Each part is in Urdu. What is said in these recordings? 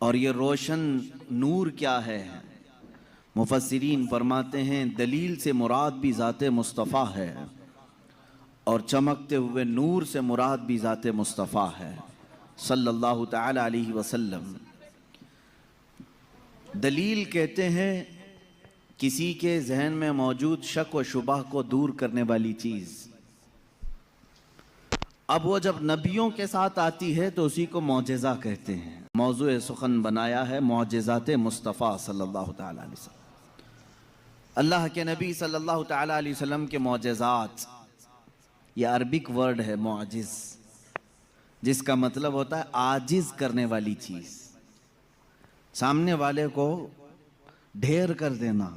اور یہ روشن نور کیا ہے؟ مفسرین فرماتے ہیں دلیل سے مراد بھی ذات مصطفیٰ ہے اور چمکتے ہوئے نور سے مراد بھی ذات مصطفیٰ ہے صلی اللہ تعالی علیہ وسلم۔ دلیل کہتے ہیں کسی کے ذہن میں موجود شک و شبہ کو دور کرنے والی چیز۔ اب وہ جب نبیوں کے ساتھ آتی ہے تو اسی کو معجزہ کہتے ہیں۔ موضوع سخن بنایا ہے معجزات مصطفیٰ صلی اللہ تعالی علیہ وسلم۔ اللہ کے نبی صلی اللہ تعالی علیہ وسلم کے معجزات، یہ عربک ورڈ ہے معجز، جس کا مطلب ہوتا ہے عاجز کرنے والی چیز، سامنے والے کو ڈھیر کر دینا،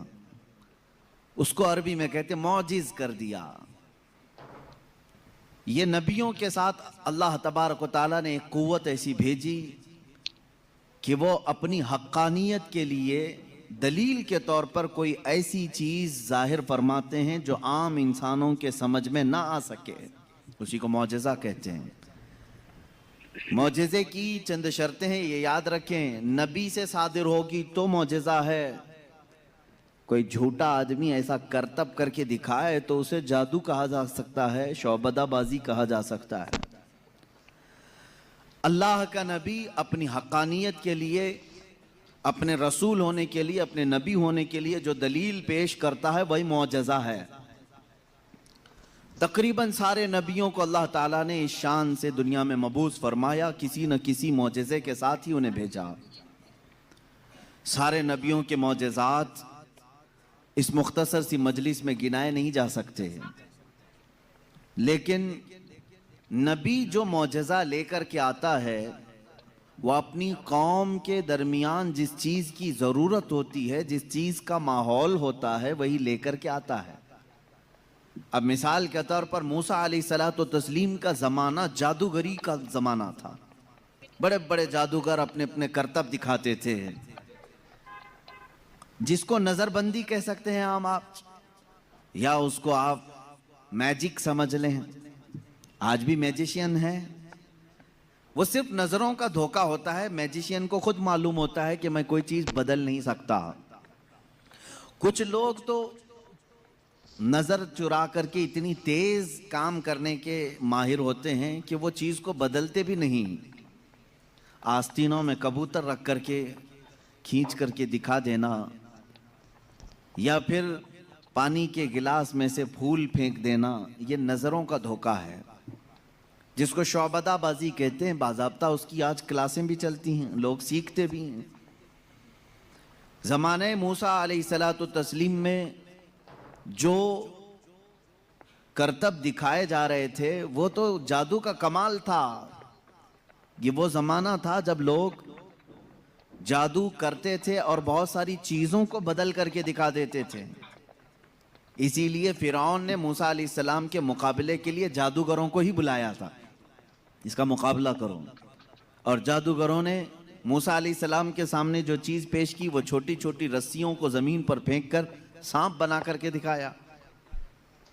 اس کو عربی میں کہتے ہیں معجز کر دیا۔ یہ نبیوں کے ساتھ اللہ تبارک و تعالیٰ نے ایک قوت ایسی بھیجی کہ وہ اپنی حقانیت کے لیے دلیل کے طور پر کوئی ایسی چیز ظاہر فرماتے ہیں جو عام انسانوں کے سمجھ میں نہ آ سکے، اسی کو معجزہ کہتے ہیں۔ معجزے کی چند شرطیں ہیں، یہ یاد رکھیں، نبی سے صادر ہوگی تو معجزہ ہے۔ کوئی جھوٹا آدمی ایسا کرتب کر کے دکھائے تو اسے جادو کہا جا سکتا ہے، شعبدہ بازی کہا جا سکتا ہے۔ اللہ کا نبی اپنی حقانیت کے لیے، اپنے رسول ہونے کے لیے، اپنے نبی ہونے کے لیے جو دلیل پیش کرتا ہے وہی معجزہ ہے۔ تقریباً سارے نبیوں کو اللہ تعالیٰ نے اس شان سے دنیا میں مبعوث فرمایا، کسی نہ کسی معجزے کے ساتھ ہی انہیں بھیجا۔ سارے نبیوں کے معجزات اس مختصر سی مجلس میں گنائے نہیں جا سکتے، لیکن نبی جو معجزہ لے کر کے آتا ہے وہ اپنی قوم کے درمیان جس چیز کی ضرورت ہوتی ہے، جس چیز کا ماحول ہوتا ہے وہی لے کر کے آتا ہے۔ اب مثال کے طور پر موسیٰ علیہ السلام کا زمانہ جادوگری کا زمانہ تھا، بڑے بڑے جادوگر اپنے اپنے کرتب دکھاتے تھے، جس کو نظر بندی کہہ سکتے ہیں عام آپ، یا اس کو آپ میجک سمجھ لیں۔ آج بھی میجیشین ہے، وہ صرف نظروں کا دھوکہ ہوتا ہے۔ میجیشین کو خود معلوم ہوتا ہے کہ میں کوئی چیز بدل نہیں سکتا۔ کچھ لوگ تو نظر چرا کر کے اتنی تیز کام کرنے کے ماہر ہوتے ہیں کہ وہ چیز کو بدلتے بھی نہیں۔ آستینوں میں کبوتر رکھ کر کے کھینچ کر کے دکھا دینا، یا پھر پانی کے گلاس میں سے پھول پھینک دینا، یہ نظروں کا دھوکہ ہے، جس کو شعبدہ بازی کہتے ہیں۔ باضابطہ اس کی آج کلاسیں بھی چلتی ہیں، لوگ سیکھتے بھی ہیں۔ زمانہ موسیٰ علیہ السلام میں جو کرتب دکھائے جا رہے تھے وہ تو جادو کا کمال تھا۔ یہ وہ زمانہ تھا جب لوگ جادو کرتے تھے اور بہت ساری چیزوں کو بدل کر کے دکھا دیتے تھے۔ اسی لیے فرعون نے موسیٰ علیہ السلام کے مقابلے کے لیے جادوگروں کو ہی بلایا تھا، اس کا مقابلہ کرو۔ اور جادوگروں نے موسیٰ علیہ السلام کے سامنے جو چیز پیش کی وہ چھوٹی چھوٹی رسیوں کو زمین پر پھینک کر سانپ بنا کر کے دکھایا۔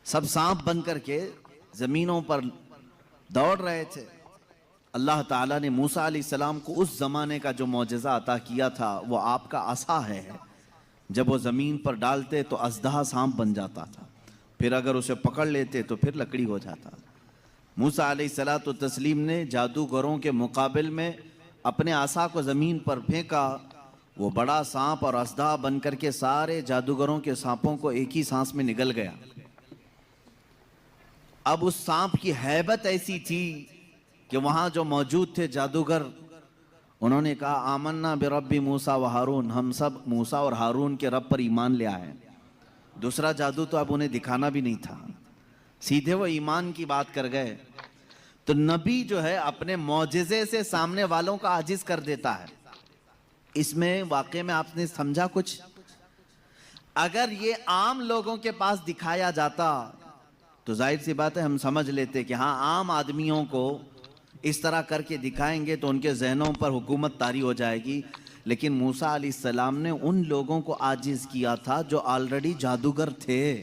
سب سانپ بن کر کے زمینوں پر دوڑ رہے تھے۔ اللہ تعالیٰ نے موسیٰ علیہ السلام کو اس زمانے کا جو معجزہ عطا کیا تھا وہ آپ کا عصا ہے۔ جب وہ زمین پر ڈالتے تو اژدہا سانپ بن جاتا تھا، پھر اگر اسے پکڑ لیتے تو پھر لکڑی ہو جاتا۔ موسیٰ علیہ السلام نے جادوگروں کے مقابل میں اپنے عصا کو زمین پر پھینکا، وہ بڑا سانپ اور اژدہا بن کر کے سارے جادوگروں کے سانپوں کو ایک ہی سانس میں نگل گیا۔ اب اس سانپ کی ہیبت ایسی تھی کہ وہاں جو موجود تھے جادوگر، انہوں نے کہا آمنا برب موسیٰ و ہارون، ہم سب موسیٰ اور ہارون کے رب پر ایمان لے آئے۔ دوسرا جادو تو اب انہیں دکھانا بھی نہیں تھا، سیدھے وہ ایمان کی بات کر گئے۔ تو نبی جو ہے اپنے معجزے سے سامنے والوں کا عاجز کر دیتا ہے۔ اس میں واقعے میں آپ نے سمجھا کچھ؟ اگر یہ عام لوگوں کے پاس دکھایا جاتا تو ظاہر سی بات ہے ہم سمجھ لیتے کہ ہاں عام آدمیوں کو اس طرح کر کے دکھائیں گے تو ان کے ذہنوں پر حکومت طاری ہو جائے گی۔ لیکن موسیٰ علیہ السلام نے ان لوگوں کو عاجز کیا تھا جو آلریڈی جادوگر تھے،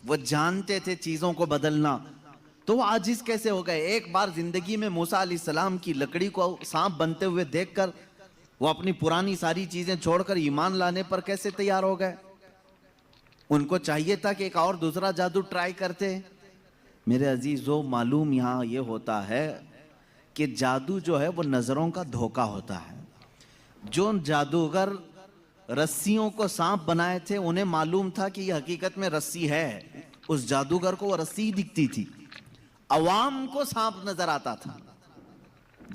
وہ جانتے تھے چیزوں کو بدلنا، تو وہ عاجز کیسے ہو گئے؟ ایک بار زندگی میں موسیٰ علیہ السلام کی لکڑی کو سانپ بنتے ہوئے دیکھ کر وہ اپنی پرانی ساری چیزیں چھوڑ کر ایمان لانے پر کیسے تیار ہو گئے؟ ان کو چاہیے تھا کہ ایک اور دوسرا جادو ٹرائی کرتے۔ میرے عزیزو، معلوم یہاں یہ ہوتا ہے کہ جادو جو ہے وہ نظروں کا دھوکہ ہوتا ہے۔ جو جادوگر رسیوں کو سانپ بنائے تھے انہیں معلوم تھا کہ یہ حقیقت میں رسی ہے، اس جادوگر کو وہ رسی دکھتی تھی، عوام کو سانپ نظر آتا تھا۔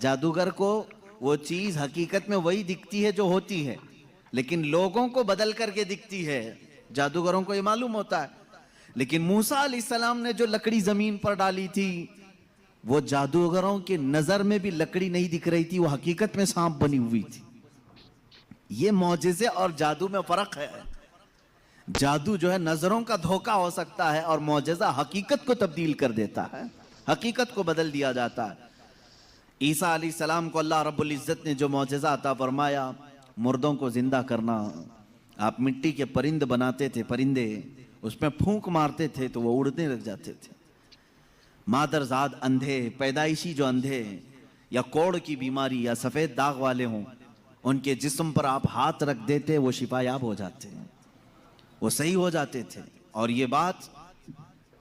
جادوگر کو وہ چیز حقیقت میں وہی دکھتی ہے جو ہوتی ہے، لیکن لوگوں کو بدل کر کے دکھتی ہے، جادوگروں کو یہ معلوم ہوتا ہے۔ لیکن موسیٰ علیہ السلام نے جو لکڑی زمین پر ڈالی تھی، وہ جادوگروں کی نظر میں بھی لکڑی نہیں دکھ رہی تھی، وہ حقیقت میں سانپ بنی ہوئی تھی۔ یہ معجزے اور جادو میں فرق ہے۔ جادو جو ہے نظروں کا دھوکہ ہو سکتا ہے، اور معجزہ حقیقت کو تبدیل کر دیتا ہے، حقیقت کو بدل دیا جاتا ہے۔ عیسیٰ علیہ السلام کو اللہ رب العزت نے جو معجزہ عطا فرمایا، مردوں کو زندہ کرنا، آپ مٹی کے پرند بناتے تھے، پرندے اس میں پھونک مارتے تھے تو وہ اڑنے لگ جاتے تھے۔ مادرزاد اندھے، پیدائشی جو اندھے یا کوڑ کی بیماری یا سفید داغ والے ہوں، ان کے جسم پر آپ ہاتھ رکھ دیتے، وہ شفا یاب ہو جاتے ہیں، وہ صحیح ہو جاتے تھے۔ اور یہ بات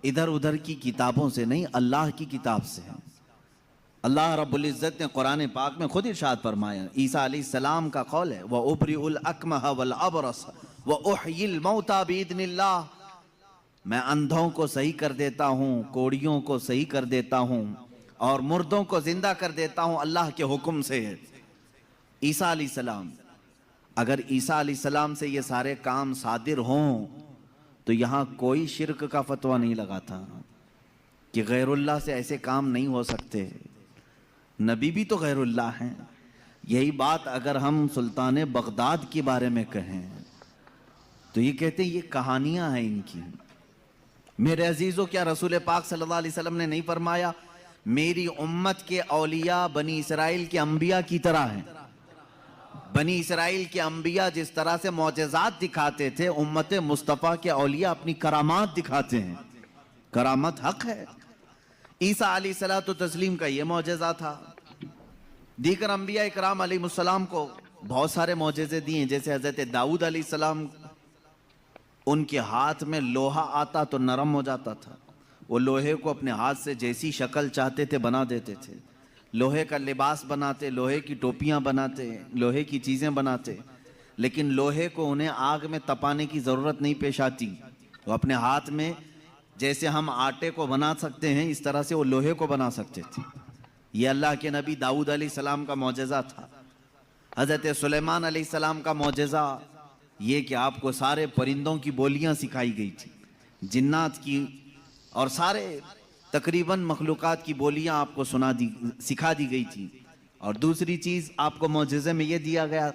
ادھر ادھر کی کتابوں سے نہیں، اللہ کی کتاب سے ہے۔ اللہ رب العزت نے قرآن پاک میں خود ارشاد فرمایا، عیسیٰ علیہ السلام کا قول ہے، وَأُبْرِئُ الْأَكْمَحَ وَالْأَبْرَصَ وَأُحْيِي الْمَوْتَى بِإِذْنِ اللَّهِ، میں اندھوں کو صحیح کر دیتا ہوں، کوڑیوں کو صحیح کر دیتا ہوں، اور مردوں کو زندہ کر دیتا ہوں اللہ کے حکم سے۔ عیسیٰ علیہ السلام، اگر عیسیٰ علیہ السلام سے یہ سارے کام صادر ہوں تو یہاں کوئی شرک کا فتویٰ نہیں لگا تھا کہ غیر اللہ سے ایسے کام نہیں ہو سکتے، نبی بھی تو غیر اللہ ہیں۔ یہی بات اگر ہم سلطان بغداد کے بارے میں کہیں تو یہ کہتے ہیں یہ کہانیاں ہیں ان کی۔ میرے عزیزو، کیا رسول پاک صلی اللہ علیہ وسلم نے نہیں فرمایا میری امت کے اولیاء بنی اسرائیل کے انبیاء کی طرح ہیں؟ بنی اسرائیل کے انبیاء جس طرح سے معجزات دکھاتے تھے، امت مصطفیٰ کے اولیاء اپنی کرامات دکھاتے ہیں، کرامت حق ہے۔ عیسیٰ علیہ السلام کا یہ معجزہ تھا۔ دیگر انبیاء اکرام علیہ السلام کو بہت سارے معجزے دیے، جیسے حضرت داؤد علیہ السلام، ان کے ہاتھ میں لوہا آتا تو نرم ہو جاتا تھا، وہ لوہے کو اپنے ہاتھ سے جیسی شکل چاہتے تھے بنا دیتے تھے، لوہے کا لباس بناتے، لوہے کی ٹوپیاں بناتے، لوہے کی چیزیں بناتے، لیکن لوہے کو انہیں آگ میں تپانے کی ضرورت نہیں پیش آتی، وہ اپنے ہاتھ میں جیسے ہم آٹے کو بنا سکتے ہیں اس طرح سے وہ لوہے کو بنا سکتے تھے۔ یہ اللہ کے نبی داؤد علیہ السلام کا معجزہ تھا۔ حضرت سلیمان علیہ السلام کا معجزہ یہ کہ آپ کو سارے پرندوں کی بولیاں سکھائی گئی تھی، جنات کی اور سارے تقریباً مخلوقات کی بولیاں آپ کو سکھا دی گئی تھی۔ اور دوسری چیز آپ کو معجزے میں یہ دیا گیا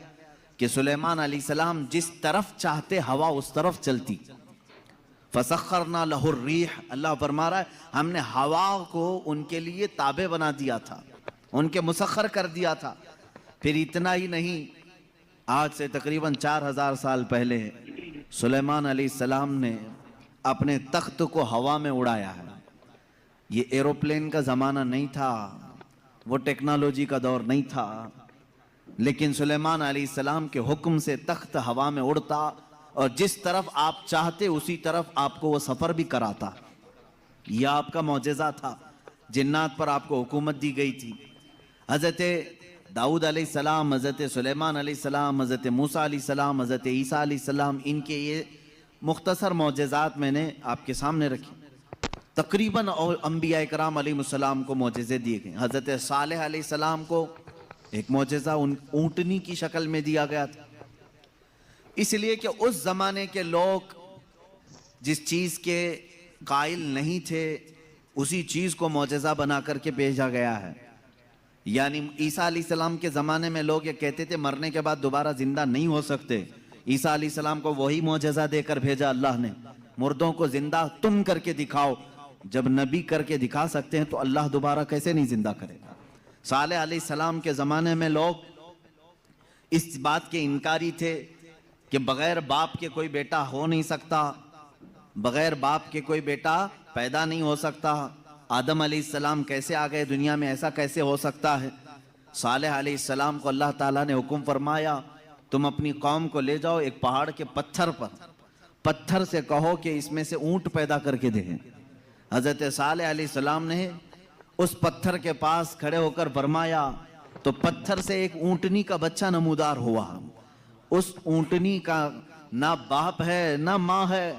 کہ سلیمان علیہ السلام جس طرف چاہتے ہوا اس طرف چلتی۔ فَسَخَّرْنَا لَهُ الرِّيحَ، اللہ فرما رہا ہے ہم نے ہوا کو ان کے لیے تابع بنا دیا تھا، ان کے مسخر کر دیا تھا۔ پھر اتنا ہی نہیں، آج سے تقریباً 4000 سال پہلے سلیمان علیہ السلام نے اپنے تخت کو ہوا میں اڑایا ہے۔ یہ ایروپلین کا زمانہ نہیں تھا، وہ ٹیکنالوجی کا دور نہیں تھا، لیکن سلیمان علیہ السلام کے حکم سے تخت ہوا میں اڑتا اور جس طرف آپ چاہتے اسی طرف آپ کو وہ سفر بھی کراتا۔ یہ آپ کا معجزہ تھا۔ جنات پر آپ کو حکومت دی گئی تھی۔ حضرت داؤد علیہ السلام، حضرت سلیمان علیہ السلام، حضرت موسیٰ علیہ السلام، حضرت عیسیٰ علیہ السلام، ان کے یہ مختصر معجزات میں نے آپ کے سامنے رکھی۔ تقریباً انبیاء اکرام علیہ السلام کو معجزے دیے گئے۔ حضرت صالح علیہ السلام کو ایک معجزہ اونٹنی کی شکل میں دیا گیا تھا، اس لیے کہ اس زمانے کے لوگ جس چیز کے قائل نہیں تھے اسی چیز کو معجزہ بنا کر کے بھیجا گیا ہے۔ یعنی عیسیٰ علیہ السلام کے زمانے میں لوگ یہ کہتے تھے مرنے کے بعد دوبارہ زندہ نہیں ہو سکتے، عیسیٰ علیہ السلام کو وہی معجزہ دے کر بھیجا اللہ نے، مردوں کو زندہ تم کر کے دکھاؤ۔ جب نبی کر کے دکھا سکتے ہیں تو اللہ دوبارہ کیسے نہیں زندہ کرے گا؟ صالح علیہ السلام کے زمانے میں لوگ اس بات کے انکاری تھے کہ بغیر باپ کے کوئی بیٹا ہو نہیں سکتا، بغیر باپ کے کوئی بیٹا پیدا نہیں ہو سکتا، آدم علیہ السلام کیسے آ گئے دنیا میں، ایسا کیسے ہو سکتا ہے؟ صالح علیہ السلام کو اللہ تعالیٰ نے حکم فرمایا تم اپنی قوم کو لے جاؤ ایک پہاڑ کے پتھر سے کہو کہ اس میں سے اونٹ پیدا کر کے دیں۔ حضرت صالح علیہ السلام نے اس پتھر کے پاس کھڑے ہو کر فرمایا تو پتھر سے ایک اونٹنی کا بچہ نمودار ہوا۔ اس اونٹنی کا نہ باپ ہے نہ ماں ہے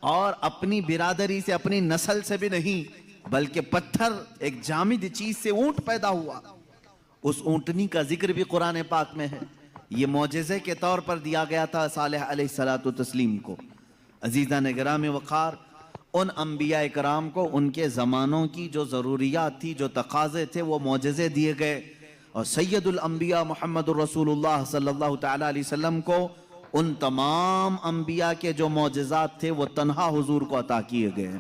اور اپنی برادری سے اپنی نسل سے بھی نہیں، بلکہ پتھر ایک جامد چیز سے اونٹ پیدا ہوا۔ اس اونٹنی کا ذکر بھی قرآن پاک میں ہے۔ یہ معجزے کے طور پر دیا گیا تھا صالح علیہ السلام کو۔ عزیزان گرامی وقار، ان انبیاء کرام کو ان کے زمانوں کی جو ضروریات تھی، جو تقاضے تھے، وہ معجزے دیے گئے، اور سید الانبیاء محمد الرسول اللہ صلی اللہ تعالیٰ علیہ وسلم کو ان تمام انبیاء کے جو معجزات تھے وہ تنہا حضور کو عطا کیے گئے۔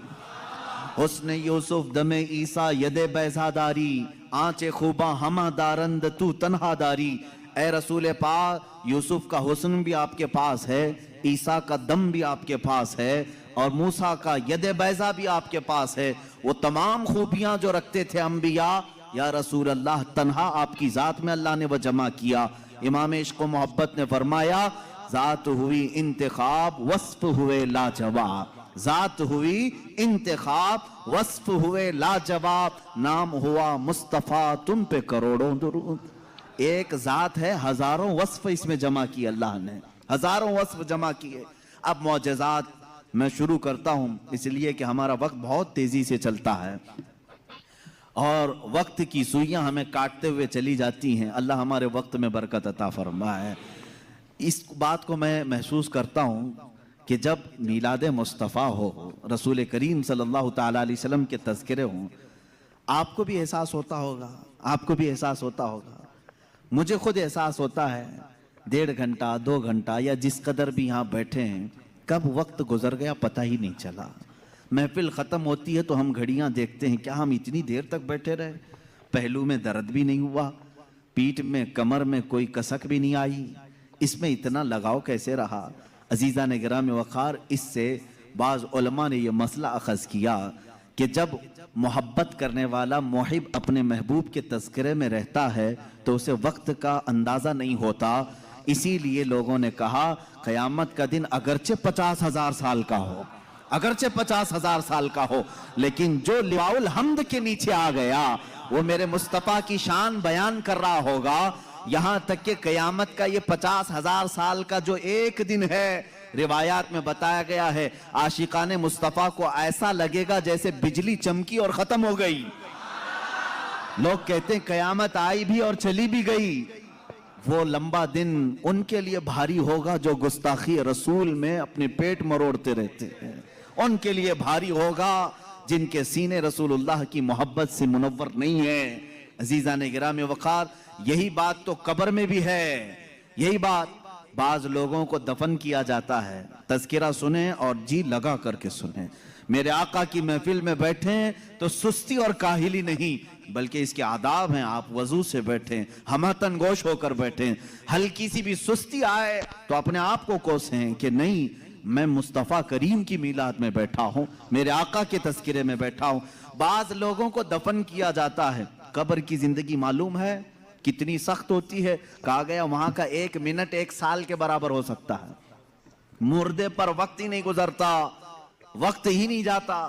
حسن یوسف دم عیسیٰ ید بیضا داری، آنچ خوباں ہمہ دارند تو تنہا داری۔ اے رسول پاک، یوسف کا حسن بھی آپ کے پاس ہے، عیسیٰ کا دم بھی آپ کے پاس ہے، اور موسیٰ کا ید بیضا بھی آپ کے پاس ہے۔ وہ تمام خوبیاں جو رکھتے تھے انبیاء، یا رسول اللہ، تنہا آپ کی ذات میں اللہ نے وہ جمع کیا۔ امام عشق و محبت نے فرمایا ذات ہوئی انتخاب وصف ہوئے لاجواب، ذات ہوئی انتخاب وصف ہوئے لاجواب، نام ہوا مصطفیٰ تم پہ کروڑوں درود۔ ایک ذات ہے، ہزاروں وصف اس میں جمع کیے اللہ نے، ہزاروں وصف جمع کیے۔ اب معجزات میں شروع کرتا ہوں، اس لیے کہ ہمارا وقت بہت تیزی سے چلتا ہے اور وقت کی سوئیاں ہمیں کاٹتے ہوئے چلی جاتی ہیں۔ اللہ ہمارے وقت میں برکت عطا فرمائے۔ اس بات کو میں محسوس کرتا ہوں کہ جب میلاد مصطفیٰ ہو، رسول کریم صلی اللہ تعالیٰ علیہ وسلم کے تذکرے ہوں، آپ کو بھی احساس ہوتا ہوگا، آپ کو بھی احساس ہوتا ہوگا، مجھے خود احساس ہوتا ہے 1.5 گھنٹہ 2 گھنٹہ یا جس قدر بھی یہاں بیٹھے ہیں، کب وقت گزر گیا پتہ ہی نہیں چلا۔ محفل ختم ہوتی ہے تو ہم گھڑیاں دیکھتے ہیں، کیا ہم اتنی دیر تک بیٹھے رہے؟ پہلو میں درد بھی نہیں ہوا، پیٹھ میں کمر میں کوئی کسک بھی نہیں آئی، اس میں اتنا لگاؤ کیسے رہا؟ عزیزان گرامی وقار، اس سے بعض علماء نے یہ مسئلہ اخذ کیا کہ جب محبت کرنے والا محب اپنے محبوب کے تذکرے میں رہتا ہے تو اسے وقت کا اندازہ نہیں ہوتا۔ اسی لیے لوگوں نے کہا قیامت کا دن اگرچہ 50,000 سال کا ہو، اگرچہ 50,000 سال کا ہو، لیکن جو لواء الحمد کے نیچے آ گیا وہ میرے مصطفیٰ کی شان بیان کر رہا ہوگا۔ یہاں تک کہ قیامت کا یہ 50,000 سال کا جو ایک دن ہے، روایات میں بتایا گیا ہے عاشقان مصطفیٰ کو ایسا لگے گا جیسے بجلی چمکی اور ختم ہو گئی۔ لوگ کہتے ہیں قیامت آئی بھی اور چلی بھی گئی۔ وہ لمبا دن ان کے لیے بھاری ہوگا جو گستاخی رسول میں اپنے پیٹ مروڑتے رہتے ہیں، ان کے لیے بھاری ہوگا جن کے سینے رسول اللہ کی محبت سے منور نہیں ہیں۔ عزیزان گرامی وقار، یہی بات تو قبر میں بھی ہے، یہی بات۔ بعض لوگوں کو دفن کیا جاتا ہے، تذکرہ سنیں اور جی لگا کر کے سنیں۔ میرے آقا کی محفل میں بیٹھیں تو سستی اور کاہلی نہیں، بلکہ اس کے آداب ہیں۔ آپ وضو سے بیٹھیں، ہمتن گوش ہو کر بیٹھیں۔ ہلکی سی بھی سستی آئے تو اپنے آپ کو کوسیں کہ نہیں، میں مصطفیٰ کریم کی میلاد میں بیٹھا ہوں، میرے آقا کے تذکرے میں بیٹھا ہوں۔ بعض لوگوں کو دفن کیا جاتا ہے، قبر کی زندگی معلوم ہے کتنی سخت ہوتی ہے؟ کہا گیا وہاں کا 1 منٹ 1 سال کے برابر ہو سکتا ہے۔ مردے پر وقت ہی نہیں گزرتا، وقت ہی نہیں جاتا،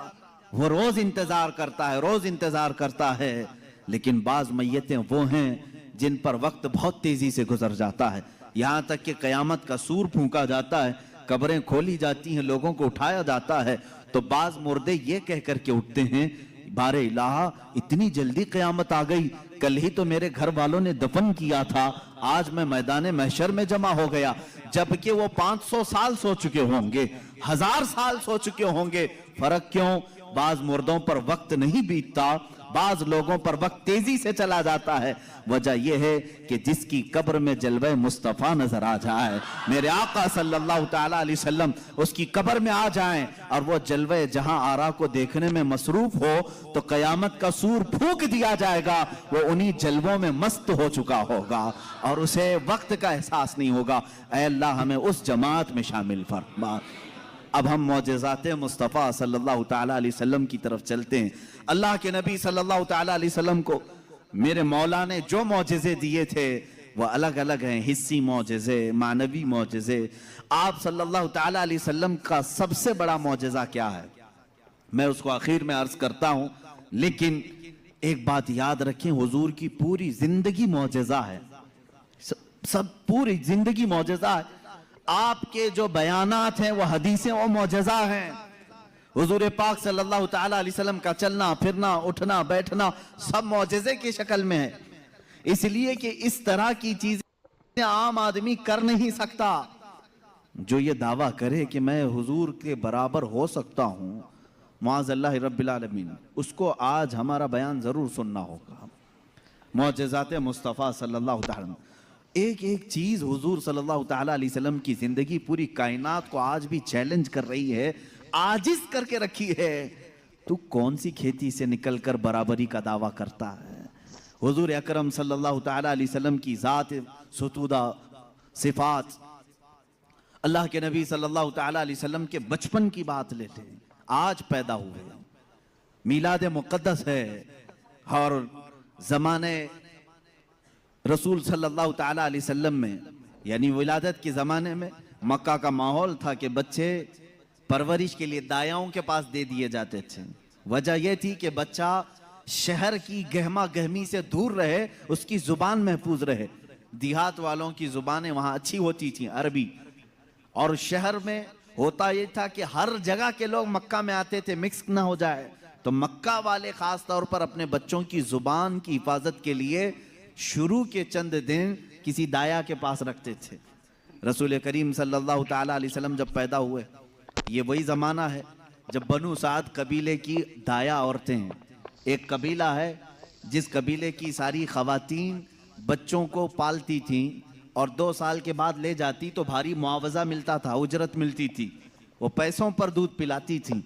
وہ روز انتظار کرتا ہے، روز انتظار کرتا ہے۔ لیکن بعض میتیں وہ ہیں جن پر وقت بہت تیزی سے گزر جاتا ہے، یہاں تک کہ قیامت کا سور پھونکا جاتا ہے، قبریں کھولی جاتی ہیں، لوگوں کو اٹھایا جاتا ہے تو بعض مردے یہ کہہ کر کے اٹھتے ہیں بار الہ اتنی جلدی قیامت آ گئی، کل ہی تو میرے گھر والوں نے دفن کیا تھا، آج میں میدان محشر میں جمع ہو گیا، جبکہ وہ 500 سال سو چکے ہوں گے، 1000 سال سو چکے ہوں گے۔ فرق کیوں؟ بعض مردوں پر وقت نہیں بیتتا، بعض لوگوں پر وقت تیزی سے چلا جاتا ہے۔ وجہ یہ ہے کہ جس کی قبر میں جلوہ مصطفیٰ نظر آ جائے، میرے آقا صلی اللہ تعالیٰ علیہ وسلم اس کی قبر میں آ جائیں اور وہ جلوہ جہاں آرا کو دیکھنے میں مصروف ہو تو قیامت کا سور پھونک دیا جائے گا، وہ انہی جلووں میں مست ہو چکا ہوگا اور اسے وقت کا احساس نہیں ہوگا۔ اے اللہ ہمیں اس جماعت میں شامل فرما۔ اب ہم معجزات مصطفیٰ صلی اللہ تعالیٰ علیہ وسلم کی طرف چلتے ہیں۔ اللہ کے نبی صلی اللہ تعالیٰ علیہ وسلم کو میرے مولا نے جو معجزے دیے تھے وہ الگ الگ ہیں، حسی معجزے، معنوی معجزے۔ آپ صلی اللہ تعالیٰ علیہ وسلم کا سب سے بڑا معجزہ کیا ہے، میں اس کو آخر میں عرض کرتا ہوں، لیکن ایک بات یاد رکھیں، حضور کی پوری زندگی معجزہ ہے، سب پوری زندگی معجزہ ہے۔ آپ کے جو بیانات ہیں وہ حدیثیں، وہ معجزہ ہیں۔ حضور پاک صلی اللہ تعالیٰ علیہ وسلم کا چلنا پھرنا اٹھنا بیٹھنا سب معجزے کی شکل میں ہے، اس لیے کہ اس طرح کی چیزیں عام آدمی کر نہیں سکتا۔ جو یہ دعویٰ کرے کہ میں حضور کے برابر ہو سکتا ہوں، معاذ اللہ رب العالمین، اس کو آج ہمارا بیان ضرور سننا ہوگا۔ معجزات مصطفیٰ صلی اللہ تعالیٰ، ایک ایک چیز حضور صلی اللہ تعالیٰ علیہ وسلم کی زندگی پوری کائنات کو آج بھی چیلنج کر رہی ہے، عاجز کر کے رکھی ہے۔ تو کون سی کھیتی سے نکل کر برابری کا دعویٰ کرتا ہے؟ حضور اکرم صلی اللہ تعالیٰ علیہ وسلم کی ذات ستودہ صفات، اللہ کے نبی صلی اللہ تعالیٰ علیہ وسلم کے بچپن کی بات لیتے ہیں، آج پیدا ہوئے، میلاد مقدس ہے، اور زمانے رسول صلی اللہ تعالیٰ علیہ وسلم میں یعنی ولادت کے زمانے میں مکہ کا ماحول تھا کہ بچے پرورش کے لیے دایاؤں کے پاس دے دیے جاتے تھے۔ وجہ یہ تھی کہ بچہ شہر کی گہما گہمی سے دور رہے، اس کی زبان محفوظ رہے۔ دیہات والوں کی زبانیں وہاں اچھی ہوتی تھیں، عربی، اور شہر میں ہوتا یہ تھا کہ ہر جگہ کے لوگ مکہ میں آتے تھے، مکس نہ ہو جائے، تو مکہ والے خاص طور پر اپنے بچوں کی زبان کی حفاظت کے لیے شروع کے چند دن کسی دایا کے پاس رکھتے تھے۔ رسول کریم صلی اللہ تعالیٰ علیہ وسلم جب پیدا ہوئے، یہ وہی زمانہ ہے جب بنو سعد قبیلے کی دایا عورتیں ہیں۔ ایک قبیلہ ہے جس قبیلے کی ساری خواتین بچوں کو پالتی تھیں اور 2 سال کے بعد لے جاتی تو بھاری معاوضہ ملتا تھا، اجرت ملتی تھی، وہ پیسوں پر دودھ پلاتی تھیں۔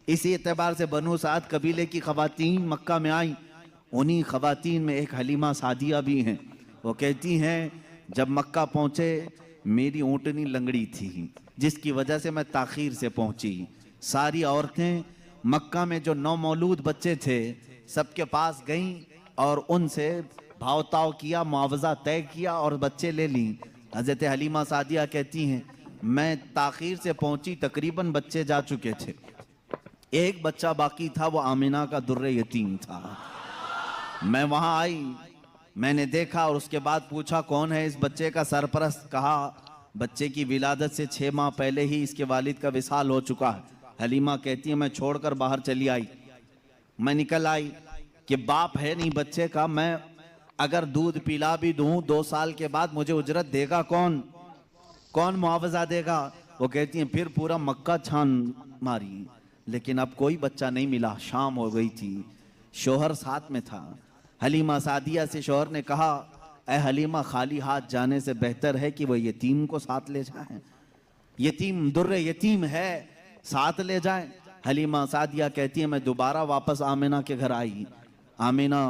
اسی اعتبار سے بنو سعد قبیلے کی خواتین مکہ میں آئیں۔ انہی خواتین میں ایک حلیمہ سعدیہ بھی ہیں، وہ کہتی ہیں جب مکہ پہنچے میری اونٹنی لنگڑی تھی جس کی وجہ سے میں تاخیر سے پہنچی۔ ساری عورتیں مکہ میں جو نومولود بچے تھے سب کے پاس گئیں اور ان سے بھاؤ تاؤ کیا، معاوضہ طے کیا اور بچے لے لیں۔ حضرت حلیمہ سعدیہ کہتی ہیں میں تاخیر سے پہنچی، تقریباً بچے جا چکے تھے، ایک بچہ باقی تھا، وہ آمنہ کا در یتیم تھا۔ میں وہاں آئی، میں نے دیکھا اور اس کے بعد پوچھا کون ہے اس بچے کا سرپرست؟ کہا بچے کی ولادت سے 6 ماہ پہلے ہی اس کے والد کا وصال ہو چکا ہے۔ حلیمہ کہتی ہے میں چھوڑ کر باہر چلی آئی، میں نکل آئی کہ باپ ہے نہیں بچے کا، میں اگر دودھ پلا بھی دوں 2 سال کے بعد مجھے اجرت دے گا کون؟ کون معاوضہ دے گا؟ وہ کہتی ہیں پھر پورا مکہ چھان ماری، لیکن اب کوئی بچہ نہیں ملا۔ شام ہو گئی تھی، شوہر ساتھ میں تھا۔ حلیمہ سعدیہ سے شوہر نے کہا اے حلیمہ، خالی ہاتھ جانے سے بہتر ہے کہ وہ یتیم کو ساتھ لے جائیں، یتیم در یتیم ہے، ساتھ لے جائیں۔ حلیمہ سعدیہ کہتی ہے میں دوبارہ واپس آمنہ کے گھر آئی۔ آمنہ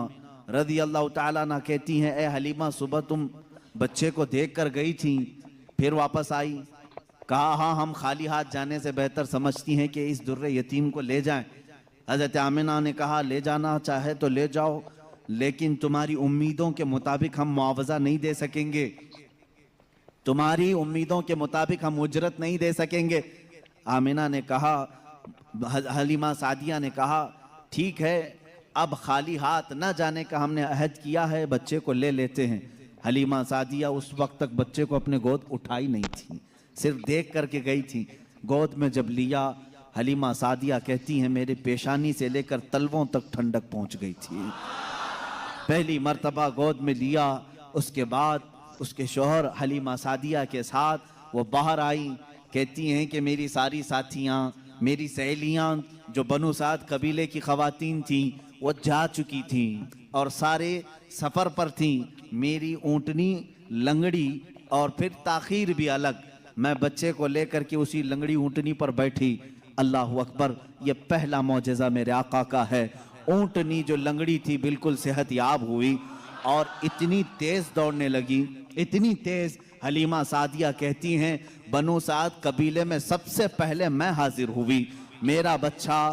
رضی اللہ تعالیٰ عنہ کہتی ہیں اے حلیمہ، صبح تم بچے کو دیکھ کر گئی تھی پھر واپس آئی؟ کہا ہاں، ہم خالی ہاتھ جانے سے بہتر سمجھتی ہیں کہ اس در یتیم کو لے جائیں۔ حضرت آمنہ نے کہا لے جانا چاہے تو لے جاؤ، لیکن تمہاری امیدوں کے مطابق ہم معاوضہ نہیں دے سکیں گے، تمہاری امیدوں کے مطابق ہم اجرت نہیں دے سکیں گے۔ آمنہ نے کہا، حلیمہ سعدیہ نے کہا ٹھیک ہے، اب خالی ہاتھ نہ جانے کا ہم نے عہد کیا ہے، بچے کو لے لیتے ہیں۔ حلیمہ سعدیہ اس وقت تک بچے کو اپنے گود اٹھائی نہیں تھی، صرف دیکھ کر کے گئی تھی۔ گود میں جب لیا، حلیمہ سعدیہ کہتی ہیں میرے پیشانی سے لے کر تلووں تک ٹھنڈک پہنچ گئی تھی۔ پہلی مرتبہ گود میں لیا، اس کے بعد اس کے شوہر حلیمہ سعدیہ کے ساتھ وہ باہر آئیں۔ کہتی ہیں کہ میری ساری ساتھیاں، میری سہیلیاں جو بنو سعد قبیلے کی خواتین تھیں وہ جا چکی تھیں اور سارے سفر پر تھیں، میری اونٹنی لنگڑی اور پھر تاخیر بھی الگ، میں بچے کو لے کر کے اسی لنگڑی اونٹنی پر بیٹھی۔ اللہ اکبر، یہ پہلا معجزہ میرے آقا کا ہے۔ اونٹنی جو لنگڑی تھی بالکل صحت یاب ہوئی اور اتنی تیز دوڑنے لگی، اتنی تیز۔ حلیمہ سعدیہ کہتی ہیں بنو سعد قبیلے میں سب سے پہلے میں حاضر ہوئی، میرا بچہ